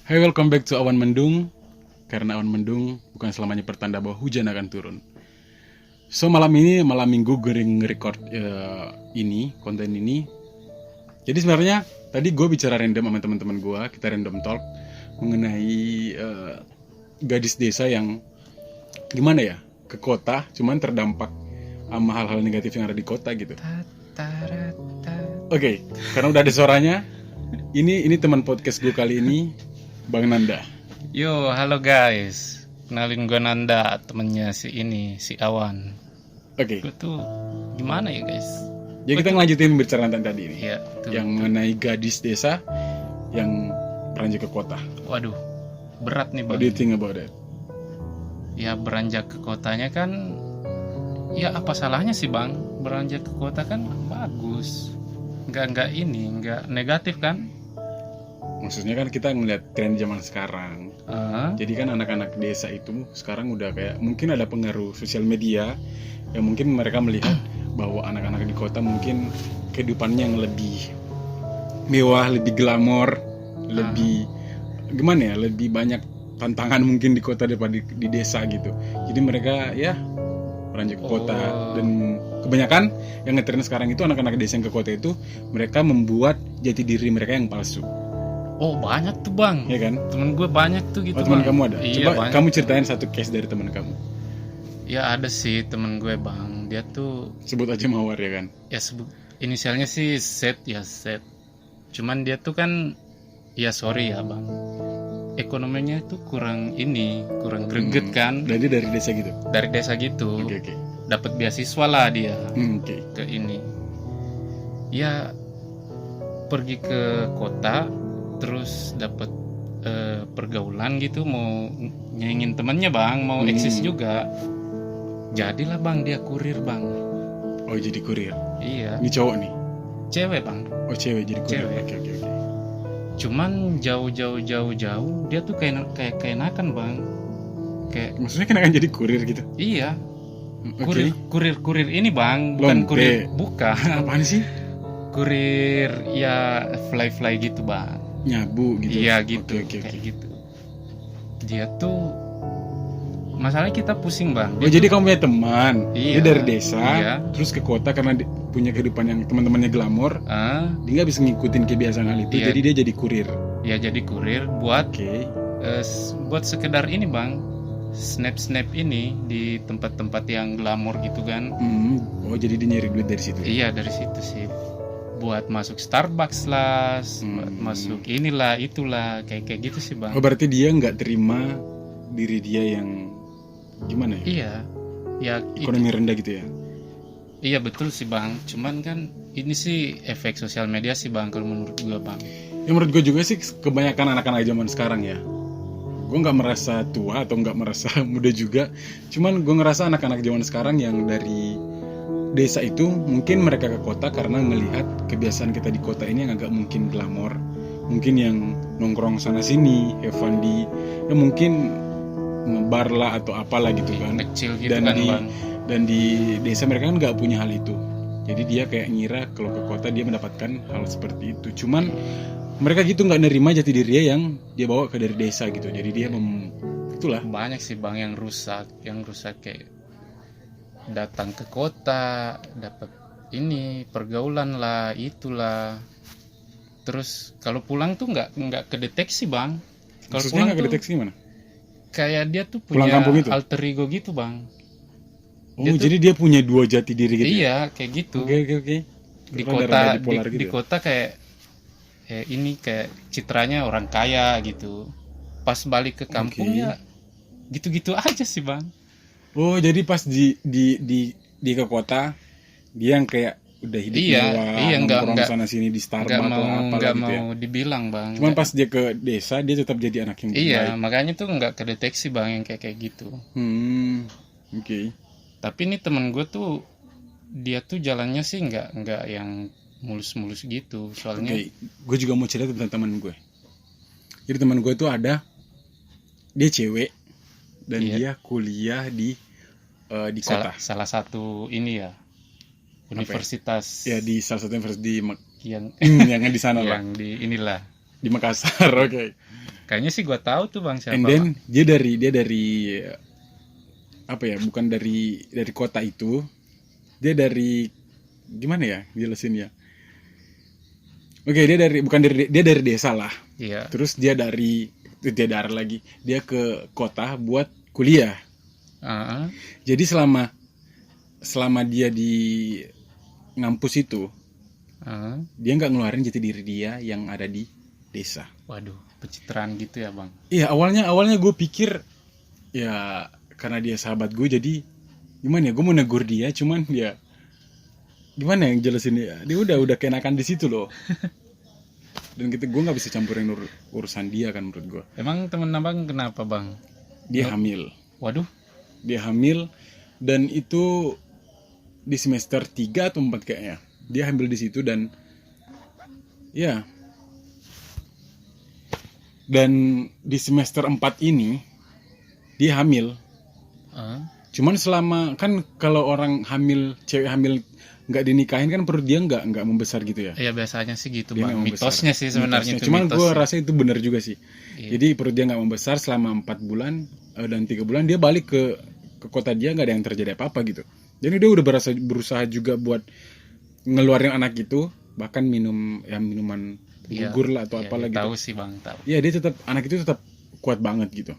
Hai, welcome back to Awan Mendung. Karena awan mendung bukan selamanya pertanda bahwa hujan akan turun. So malam minggu gue nge-record konten ini. Jadi sebenarnya tadi gue bicara random sama teman-teman gue, kita random talk mengenai gadis desa yang gimana ya, ke kota cuman terdampak sama hal-hal negatif yang ada di kota gitu. Oke, karena udah ada suaranya, ini teman podcast gue kali ini, Bang Nanda. Yo, halo guys. Kenalin gue Nanda, temennya si Awan. Oke. Gue tuh gimana ya guys? Ya kita ngelanjutin pembicaraan tadi ini. Iya, yang mengenai gadis desa yang beranjak ke kota. Waduh, berat nih bang. What do you think about that? Ya beranjak ke kotanya kan, ya apa salahnya sih bang? Beranjak ke kota kan bagus. Nggak negatif kan? Maksudnya kan kita ngeliat tren zaman sekarang. Jadi kan anak-anak desa itu sekarang udah kayak mungkin ada pengaruh sosial media yang mungkin mereka melihat bahwa anak-anak di kota mungkin kehidupannya yang lebih mewah, lebih glamor, lebih gimana ya, lebih banyak tantangan mungkin di kota daripada di desa gitu. Jadi mereka ya beranjak ke kota, dan kebanyakan yang ngetren sekarang itu anak-anak desa yang ke kota itu mereka membuat jati diri mereka yang palsu. Oh banyak tuh bang. Iya kan? Temen gue banyak tuh gitu. Oh teman bang. kamu ada? Iya, Coba banyak. kamu ceritain satu case dari teman kamu. Ya ada sih temen gue bang. Dia tuh Sebut aja Mawar ya kan? ya sebut inisialnya sih Set. Cuman dia tuh kan ya sorry ya bang, ekonominya tuh kurang greget kan. Jadi dari desa gitu? Dari desa gitu. Oke. Dapat beasiswa lah dia Oke. ke ini. Ya pergi ke kota terus dapat pergaulan gitu, mau nyenengin temannya bang, mau eksis juga. Jadilah bang dia kurir bang. Oh jadi kurir? Iya. Ini cowok nih? Cewek bang. Oh cewek jadi kurir? Cewek. Oke. Cuman jauh dia tuh kayak enakan bang. Kayak Maksudnya kenapa jadi kurir gitu? iya. Oke. Kurir ini bang, bukan Lonte. kurir, bukan. Apaan sih? Kurir ya fly gitu bang. Nyabu gitu? Iya gitu, Oke. kayak gitu. Dia tuh masalahnya kita pusing bang. Oh jadi kamu punya teman, dia Iya. dari desa, Iya. terus ke kota karena punya kehidupan yang teman-temannya glamor, dia nggak bisa ngikutin kebiasaan hal itu, Iya. jadi dia jadi kurir. Ya jadi kurir buat Oke. buat sekedar ini bang, snap ini di tempat-tempat yang glamor gitu kan. Oh jadi dia nyari duit dari situ? Iya dari situ sih, buat masuk Starbucks lah, buat masuk inilah itulah, kayak gitu sih bang. Oh berarti dia nggak terima diri dia yang gimana ya? Iya, ya Ekonomi rendah gitu ya? iya betul sih bang. Cuman kan ini sih efek sosial media sih bang kalau menurut gue bang. Ya menurut gue juga sih kebanyakan anak-anak zaman sekarang ya. Gue nggak merasa tua atau nggak merasa muda juga. Cuman gue ngerasa anak-anak zaman sekarang yang dari desa itu mungkin mereka ke kota karena ngelihat kebiasaan kita di kota ini yang agak mungkin glamor. Mungkin yang nongkrong sana sini, have fun di, ya mungkin ngebar lah atau apalah gitu kan. Kecil gitu Dan kan di bang. dan di desa mereka kan nggak punya hal itu. Jadi dia kayak ngira kalau ke kota dia mendapatkan hal seperti itu. Cuman mereka gitu nggak nerima jati diri dia yang dia bawa ke dari desa gitu. Jadi dia itulah. Banyak sih bang yang rusak kayak datang ke kota, dapat ini pergaulan lah, itulah. Terus kalau pulang tuh nggak kedeteksi bang. Kalau Maksudnya pulang nggak tuh kedeteksi gimana? kayak dia tuh Pulang punya kampung itu? alter ego gitu bang. Oh Dia tuh- jadi dia punya dua jati diri gitu? Iya kayak gitu. Oke. Di Karena kota darah bipolar gitu di ya? kota kayak ini kayak citranya orang kaya gitu. Pas balik ke kampung Oke. ya gitu-gitu aja sih bang. Oh jadi pas di ke kota dia yang kayak udah hidup Iya, mewah, nggak nongkrong sana sini di Starbucks lah apalah gitu ya. mau dibilang bang. Cuman pas dia ke desa dia tetap jadi anak yang Iya, baik. makanya tuh nggak kedeteksi bang yang kayak gitu. Oke. Tapi ini temen gue tuh dia tuh jalannya sih nggak yang mulus-mulus gitu. Soalnya Oke, gue juga mau cerita tentang teman gue. Jadi teman gue tuh ada, dia cewek dan Iya. dia kuliah di kota. salah satu ini ya universitas Ya di salah satu universitas di yang yang di sana lah, yang di inilah. di Makassar. Oke. Kayaknya sih gua tahu tuh Bang siapa. And then dia dari apa ya, bukan dari kota itu, dia dari gimana ya jelasin ya. Oke, dia dari desa lah. Iya. Terus dia lagi dia ke kota buat kuliah. Jadi selama dia di ngampus itu, dia nggak ngeluarin jati diri dia yang ada di desa. Waduh, pencitraan gitu ya Bang. Iya, awalnya gue pikir ya karena dia sahabat gue, jadi gimana ya, gue mau negur dia, cuman ya gimana yang jelasin ya, dia udah keenakan di situ loh. Dan gue nggak bisa campurin urusan dia kan menurut gue. Emang temen abang kenapa Bang? Dia hamil. Waduh. Dia hamil, dan itu di semester 3 atau 4 kayaknya. Dia hamil di situ dan ya. Dan di semester 4 ini dia hamil. Cuman selama kan kalau orang hamil, cewek hamil nggak dinikahin kan perut dia nggak membesar gitu ya. Iya biasanya sih gitu Dia Bang. Mitosnya sih sebenarnya itu. Cuman gue mitosnya. rasa itu benar juga sih. Iya. Jadi perut dia nggak membesar selama 4 bulan dan 3 bulan dia balik ke kota dia, nggak ada yang terjadi apa-apa gitu. Jadi dia udah berusaha juga buat ngeluarin anak itu, bahkan minuman gugur lah atau apalah gitu. Tahu sih Bang, tahu. Iya, dia tetap, anak itu tetap kuat banget gitu.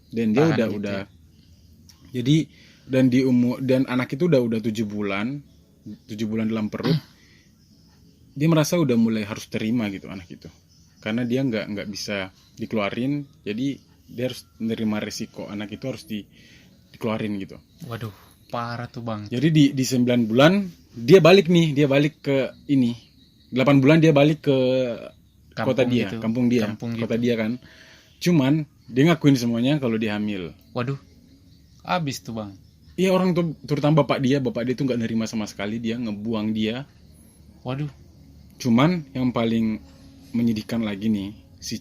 Dan dia Tahan udah jadi dan anak itu udah 7 bulan dalam perut. Dia merasa udah mulai harus terima gitu anak itu. Karena dia nggak bisa dikeluarin, jadi dia harus menerima resiko anak itu harus dikeluarin gitu. Waduh, parah tuh Bang. Jadi di 9 bulan dia balik ke ini. 8 bulan dia balik ke kota dia, gitu. kampung dia, kota gitu. dia kan. Cuman dia ngakuin semuanya kalau dia hamil. Waduh, abis tuh Bang. Iya, orang tuh, terutama bapak dia tuh nggak nerima sama sekali, dia ngebuang dia. Waduh. Cuman yang paling menyedihkan lagi nih, si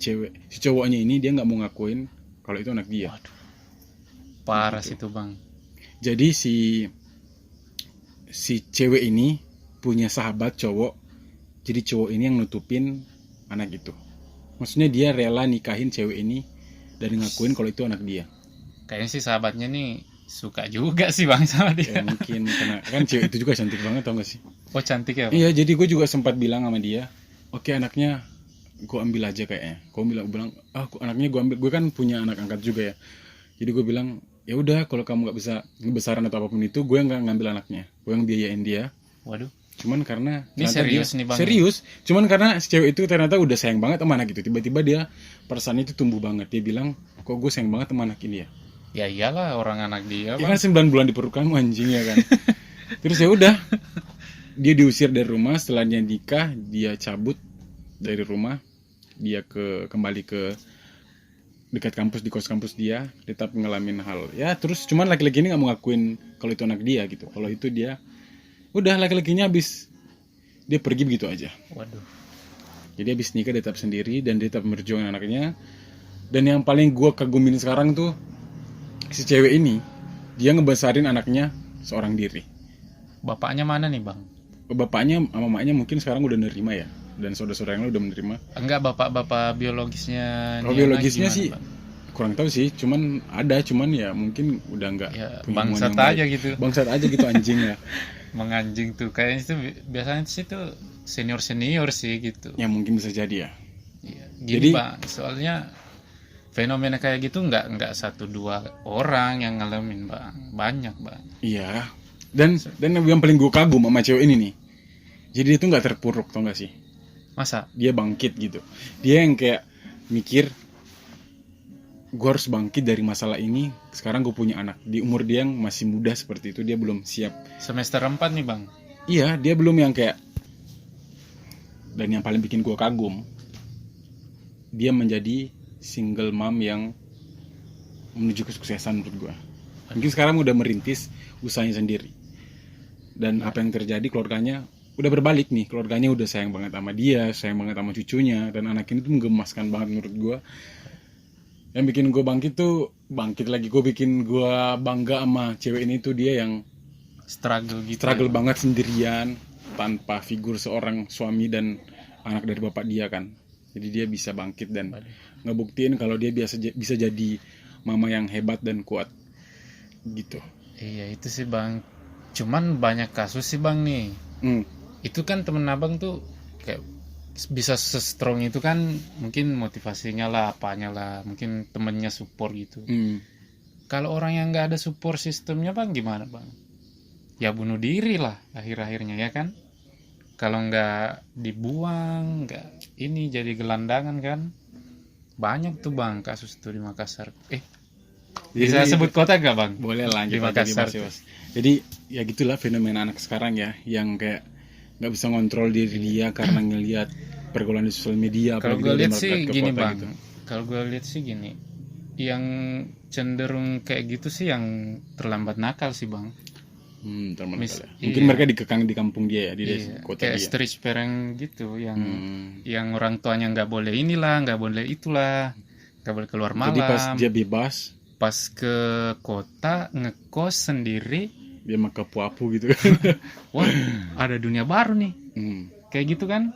cowoknya ini dia nggak mau ngakuin kalau itu anak dia. Waduh, parah gitu. sih tuh Bang. Jadi si cewek ini punya sahabat cowok, jadi cowok ini yang nutupin anak itu. Maksudnya dia rela nikahin cewek ini dan ngakuin kalau itu anak dia. Kayaknya sih sahabatnya nih suka juga sih Bang sama dia. Ya mungkin karena kan cewek itu juga cantik banget, tau gak sih? Oh cantik ya Bang? Iya, jadi gue juga sempat bilang sama dia, oke, anaknya gue ambil aja kayaknya. Gue bilang anaknya gue ambil, gue kan punya anak angkat juga ya. Jadi gue bilang, ya udah kalau kamu nggak bisa ngebesaran atau apapun itu, gue nggak ngambil anaknya, gue yang biayain dia. Waduh. Cuman karena ini serius nih Bang. Serius. Cuman karena si cewek itu ternyata udah sayang banget sama anak itu. Tiba-tiba dia perasaannya itu tumbuh banget. Dia bilang, kok gue sayang banget sama anak ini ya. Ya iyalah, orang anak dia Ya Bang. kan 9 bulan di perut kamu, anjing ya kan. Terus ya udah, dia diusir dari rumah. Setelah dia nikah, dia cabut dari rumah, dia kembali ke dekat kampus, di kos kampus dia, tetap ngalamin hal ya. Terus cuman laki-laki ini nggak mau ngakuin kalau itu anak dia gitu. Kalau itu dia udah, laki-lakinya habis dia pergi begitu aja. Waduh. Jadi habis nikah dia tetap sendiri dan dia tetap merjuangin anaknya. Dan yang paling gue kagumin sekarang tuh, si cewek ini dia ngebesarin anaknya seorang diri. Bapaknya mana nih Bang? Bapaknya sama mamanya mungkin sekarang udah nerima ya, dan saudara-saudara yang udah menerima. Enggak, bapak Kalau biologisnya. biologisnya gimana, sih Bang? kurang tahu sih, cuman ya mungkin udah nggak Ya, punya bangsat hubungan yang aja baik. gitu. Bangsat aja gitu anjing ya. Menganjing tuh kayaknya itu biasanya sih tuh senior sih gitu. Ya mungkin bisa jadi ya. Iya. Jadi- Gini Bang, soalnya fenomena kayak gitu nggak 1-2 orang yang ngalamin Bang, banyak Bang. Iya. Dan yang paling gue kagum sama cewek ini nih, jadi dia tuh nggak terpuruk, tau gak sih? Masa? Dia bangkit gitu. Dia yang kayak mikir, gue harus bangkit dari masalah ini. Sekarang gue punya anak di umur dia yang masih muda seperti itu, dia belum siap. Semester 4 nih Bang. Iya, dia belum yang kayak. Dan yang paling bikin gue kagum, dia menjadi single mom yang menuju kesuksesan menurut gue. Mungkin sekarang udah merintis usahanya sendiri. Dan apa yang terjadi, keluarganya udah berbalik nih. Keluarganya udah sayang banget sama dia, sayang banget sama cucunya. Dan anak ini tuh menggemaskan banget menurut gue. Yang bikin gue bangkit lagi. Gue bikin gue bangga sama cewek ini tuh, dia yang Struggle gitu. struggle ya, Bang. banget sendirian, tanpa figur seorang suami dan anak dari bapak dia kan. Jadi dia bisa bangkit dan ngebuktiin kalau dia bisa jadi mama yang hebat dan kuat gitu. Iya itu sih bang. Cuman banyak kasus sih bang nih. Itu kan temen abang tuh kayak bisa se-strong itu kan mungkin motivasinya lah, apanya lah, mungkin temennya support gitu. Kalau orang yang nggak ada support sistemnya bang gimana bang? Ya bunuh diri lah akhir-akhirnya ya kan. Kalau nggak dibuang, nggak ini jadi gelandangan kan. Banyak tuh bang kasus tuh di Makassar. Bisa sebut kota nggak bang? Boleh lah di Makassar. Jadi ya gitulah fenomena anak sekarang ya, yang kayak nggak bisa ngontrol diri dia karena ngelihat pergaulan di sosial media. Kalau gue lihat sih gini bang, gitu. Kalau gue lihat sih gini, yang cenderung kayak gitu sih yang terlambat nakal sih bang. Nakal ya. Mungkin mereka dikekang di kampung dia ya, di desa kota kayak dia. street parent gitu, yang orang tuanya nggak boleh inilah, nggak boleh itulah, nggak boleh keluar malam. Jadi pas dia bebas, pas ke kota ngekos sendiri, dia mah kepu-apu gitu. Wah, ada dunia baru nih. Kayak gitu kan?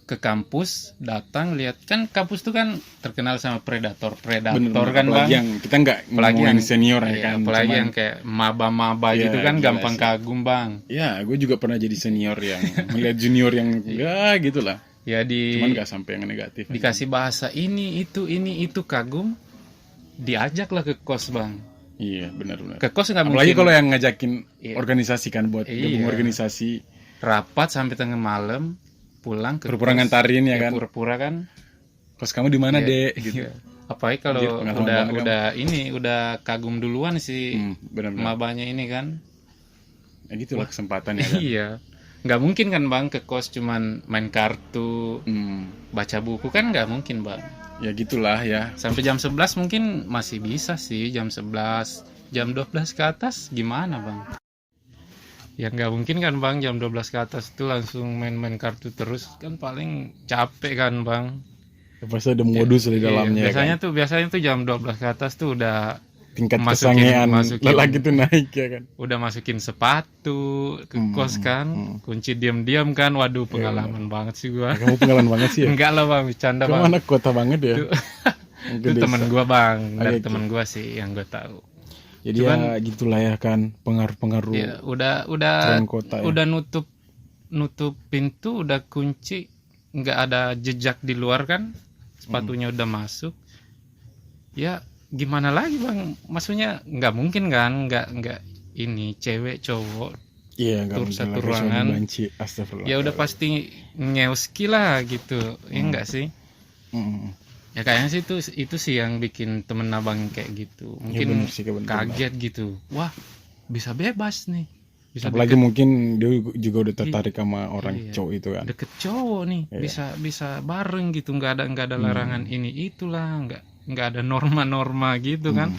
Ke kampus, datang lihat kan kampus tuh kan terkenal sama predator kan bang. Yang kita nggak ngomongin senior ya kan. Apalagi yang kayak maba-maba gitu kan gampang kagum bang. Ya, gue juga pernah jadi senior yang melihat junior yang ya gitulah. Ya cuman nggak sampai yang negatif. Dikasih bahasa ini itu kagum, diajaklah ke kos bang. Iya benar-benar. Ke kos nggak mungkin. Apalagi kalau yang ngajakin organisasi kan buat gabung organisasi. Rapat sampai tengah malam, pulang ke pura-pura ngantarin ya kan. Pura-pura kan. Kos kamu di mana dek? Gitu. Apalagi kalau udah kagum duluan sih mabanya ini kan. Ya gitulah kesempatan ya kan. Iya. Nggak mungkin kan bang ke kos cuman main kartu, baca buku kan nggak mungkin bang. Ya gitulah ya. Sampai jam 11 mungkin masih bisa sih, jam 11, jam 12 ke atas gimana bang? Ya nggak mungkin kan bang, jam 12 ke atas itu langsung main-main kartu terus, kan paling capek kan bang. Ya, pasti ada modus di dalamnya. Biasanya tuh jam 12 ke atas tuh udah tingkat kesangean lelaki tuh naik ya kan. Udah masukin sepatu ke kos kan, kunci diam-diam kan. Waduh pengalaman banget sih gua. Kamu pengalaman banget sih ya? Enggak lah bang, bercanda bang. Kamu anak kota banget ya. Itu teman gua bang, dari teman gua sih yang gua tahu. Jadi ya gitulah ya kan, pengaruh-pengaruh. Ya, udah kota, ya. Udah nutup pintu, udah kunci, nggak ada jejak di luar kan, sepatunya udah masuk. Ya gimana lagi bang, maksudnya nggak mungkin kan, nggak ini cewek cowok satu ruangan. Ya udah pasti nyeuski lah gitu, ya enggak sih? Ya kayaknya sih itu sih yang bikin temen abang kayak gitu. Mungkin kaget gitu. Wah, bisa bebas nih. Apalagi mungkin dia juga udah tertarik sama orang cowok itu kan. Deket cowok nih, bisa bareng gitu, nggak ada larangan ini itulah, nggak ada norma-norma gitu kan.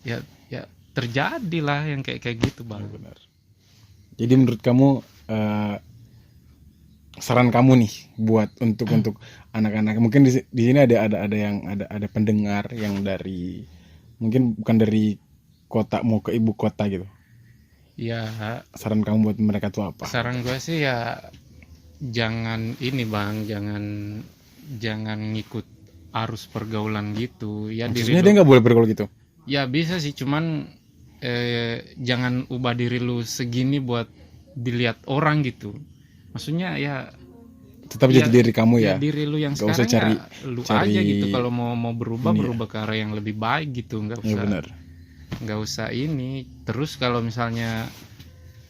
Ya terjadilah yang kayak gitu bang. Benar. Jadi menurut kamu saran kamu nih buat untuk anak-anak, mungkin di sini ada pendengar yang dari mungkin bukan dari kota mau ke ibu kota gitu. Ya. Saran kamu buat mereka tuh apa? Saran gue sih ya jangan ini bang, jangan ngikut arus pergaulan gitu. Ya maksudnya dia nggak boleh bergaul gitu? Ya bisa sih, cuman jangan ubah diri lu segini buat dilihat orang gitu. Maksudnya ya tetap jadi diri kamu ya. Diri lu yang gak sekarang usah cari lu aja gitu. Kalau mau berubah ke arah yang lebih baik gitu, nggak usah. Ya benar. Nggak usah ini. Terus kalau misalnya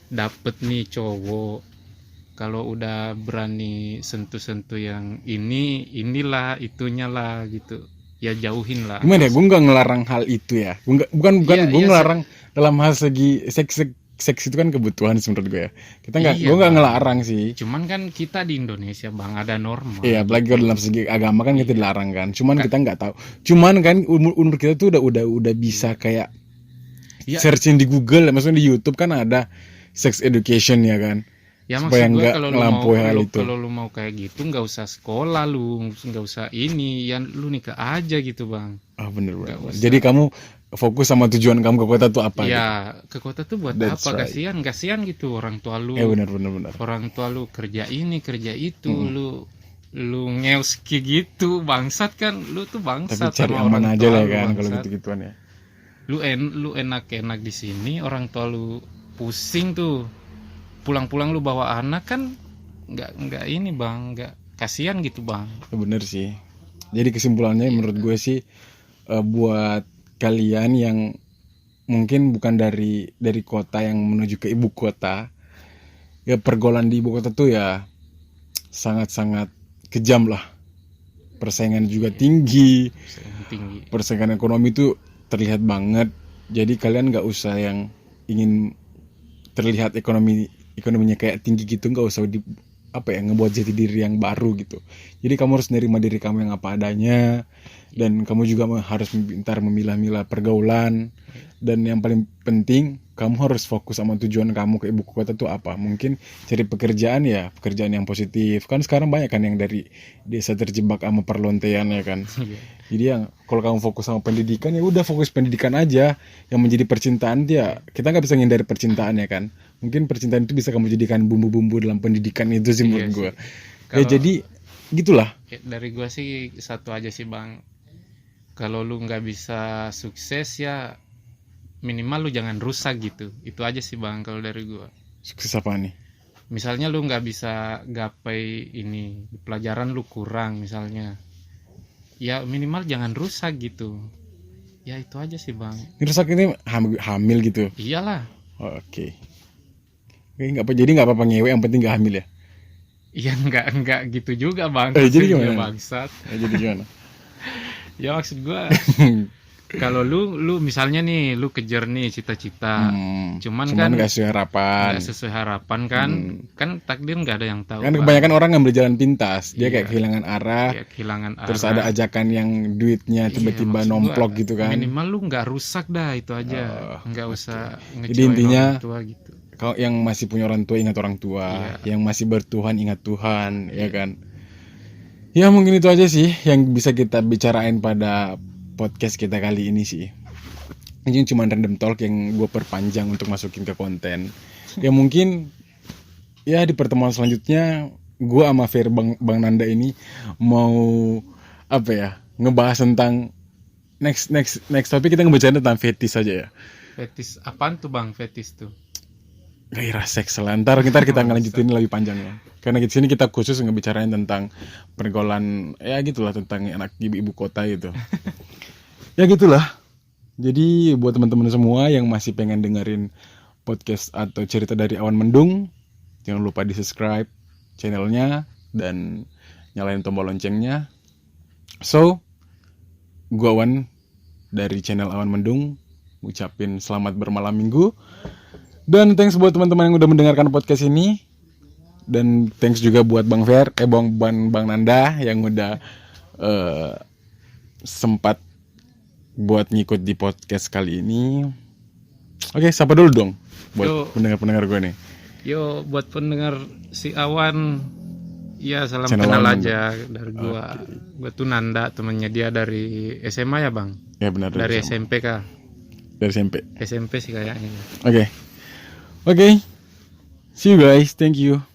dapet nih cowok, kalau udah berani sentuh-sentuh yang inilah itunya lah gitu, ya jauhin lah. Gimana ya, gue nggak ngelarang hal itu ya. Bukan gue ngelarang dalam hal segi seks itu kan kebutuhan sih menurut gue ya. Gue nggak ngelarang sih. Cuman kan kita di Indonesia bang ada norma. Iya, apalagi kalau dalam segi agama kan kita dilarang kan. Cuman kita nggak tahu. Cuman kan umur kita tuh udah bisa kayak searching di Google, maksudnya di YouTube kan ada sex education ya kan. Ya supaya maksud gue kalau lu mau kayak gitu nggak usah sekolah, lu nggak usah ini, ya lu nikah aja gitu bang. Bener. Jadi kamu fokus sama tujuan kamu ke kota tuh apa? Ya ke kota tuh buat apa? Right. Kasihan gitu orang tua lu. Bener. Orang tua lu kerja ini kerja itu, lu ngeuski gitu bangsat kan, lu tuh bangsat. Tapi cari sama aman orang aja tua lah lu, kan kalau bangsat. gitu-gituan ya. Lu enak-enak di sini, orang tua lu pusing tuh. Pulang-pulang lu bawa anak kan nggak ini bang, nggak kasihan gitu bang. Bener sih. Jadi kesimpulannya menurut gue sih buat kalian yang mungkin bukan dari kota yang menuju ke ibu kota, ya pergaulan di ibu kota tuh ya sangat-sangat kejam lah. Persaingan juga tinggi. Persaingan ekonomi tuh terlihat banget. Jadi kalian nggak usah yang ingin terlihat ekonominya kayak tinggi gitu, nggak usah ngebuat jati diri yang baru gitu. Jadi kamu harus nerima diri kamu yang apa adanya, dan kamu juga harus pintar memilah-milah pergaulan. Dan yang paling penting, kamu harus fokus sama tujuan kamu ke ibu kota tuh apa. Mungkin cari pekerjaan yang positif. Kan sekarang banyak kan yang dari desa terjebak sama perlonteian ya kan. Jadi yang kalau kamu fokus sama pendidikan, ya udah fokus pendidikan aja. Yang menjadi percintaan ya, kita nggak bisa ngindari percintaan ya kan. Mungkin percintaan itu bisa kamu jadikan bumbu-bumbu dalam pendidikan itu sih menurut gue. Ya jadi gitulah. Dari gue sih satu aja sih bang. Kalau lu nggak bisa sukses ya minimal lu jangan rusak gitu. Itu aja sih bang kalau dari gue. Sukses apa nih? Misalnya lu nggak bisa gapai ini, pelajaran lu kurang misalnya, ya minimal jangan rusak gitu. Ya itu aja sih bang. Rusak ini hamil gitu? Iyalah. Oke, jadi nggak apa-apa ngewe, yang penting nggak hamil ya? Iya nggak gitu juga bang. Jadi gimana? Bangsat. Jadi gimana? Ya maksud gue kalau lu misalnya nih lu kejar nih cita-cita, cuman kan nggak sesuai harapan, kan takdir nggak ada yang tahu kan. Kebanyakan orang ngambil jalan pintas, dia kayak kehilangan arah, terus ada ajakan yang duitnya tiba-tiba nomplok gitu kan. Minimal lu nggak rusak dah, itu aja. Nggak usah ngecewain. Jadi intinya orang tua gitu. Kalau yang masih punya orang tua, ingat orang tua. Yang masih bertuhan, ingat Tuhan. Ya kan. Ya mungkin itu aja sih yang bisa kita bicarain pada podcast kita kali ini sih. Ini cuma random talk yang gue perpanjang untuk masukin ke konten. Ya mungkin ya di pertemuan selanjutnya gue sama Bang Nanda ini mau ngebahas tentang next topik. Kita ngebicarain tentang fetis aja ya. Fetis apaan tuh bang? Fetis tuh gairah seks lah. Ntar kita ngelanjutin lebih panjang ya. Karena di sini kita khusus ngebicarain tentang pergaulan ya gitulah, tentang anak ibu kota gitu. Ya gitulah. Jadi buat teman-teman semua yang masih pengen dengerin podcast atau cerita dari Awan Mendung, jangan lupa di-subscribe channelnya dan nyalain tombol loncengnya. So, gua Awan dari channel Awan Mendung ngucapin selamat bermalam minggu. Dan thanks buat teman-teman yang udah mendengarkan podcast ini. Dan thanks juga buat Bang Nanda yang udah sempat buat ngikut di podcast kali ini. Oke, sapa dulu dong buat pendengar-pendengar gue nih. Yo, buat pendengar si Awan, ya salam kenal aja dari gua. Gua tuh Nanda, temannya dia dari SMA ya bang? Ya benar. Dari SMP kah? Dari SMP. SMP sih kayaknya. Oke. See you guys. Thank you.